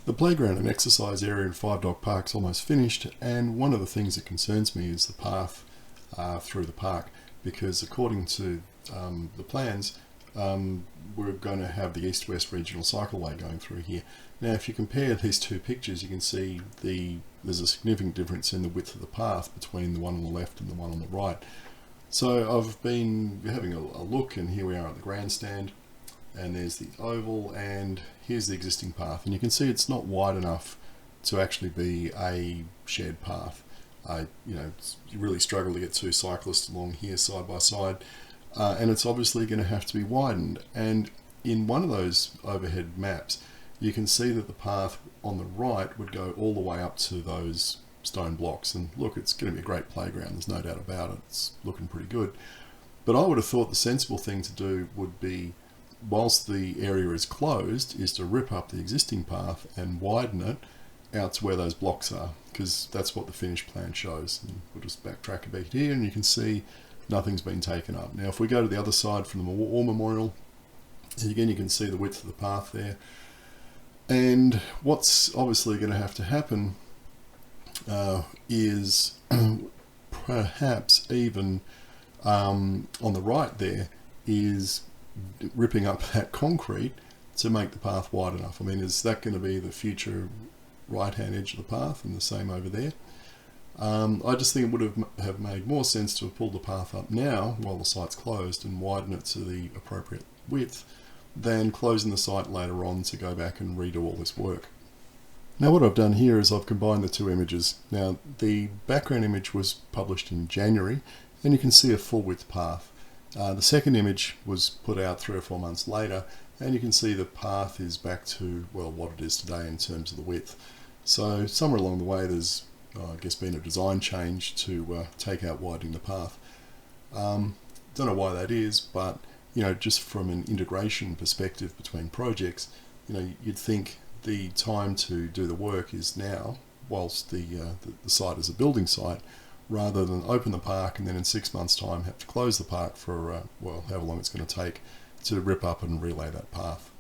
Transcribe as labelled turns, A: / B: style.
A: The playground and exercise area in Five Dock Park is almost finished, and one of the things that concerns me is the path through the park, because according to the plans, we're going to have the east-west regional cycleway going through here. Now if you compare these two pictures, you can see there's a significant difference in the width of the path between the one on the left and the one on the right. So I've been having a look, and here we are at the grandstand, and there's the oval, and here's the existing path, and you can see it's not wide enough to actually be a shared path. You really struggle to get two cyclists along here side by side, and it's obviously going to have to be widened. And in one of those overhead maps, you can see that the path on the right would go all the way up to those stone blocks, and look, it's going to be a great playground, there's no doubt about it, it's looking pretty good. But I would have thought the sensible thing to do would be, whilst the area is closed, is to rip up the existing path and widen it out to where those blocks are, because that's what the finished plan shows. And we'll just backtrack a bit here, and you can see nothing's been taken up. Now if we go to the other side from the War Memorial, again you can see the width of the path there, and what's obviously going to have to happen is perhaps even on the right there is ripping up that concrete to make the path wide enough. I mean, is that going to be the future right hand edge of the path, and the same over there? I just think it would have made more sense to have pulled the path up now while the site's closed and widen it to the appropriate width, than closing the site later on to go back and redo all this work. Now what I've done here is I've combined the two images. Now the background image was published in January, and you can see a full width path. The second image was put out 3 or 4 months later, and you can see the path is back to, well, what it is today in terms of the width. So somewhere along the way there's, I guess, been a design change to take out widening the path. Don't know why that is, but just from an integration perspective between projects, you'd think the time to do the work is now, whilst the site is a building site, rather than open the park and then in 6 months' time have to close the park for, well, however long it's going to take to rip up and relay that path.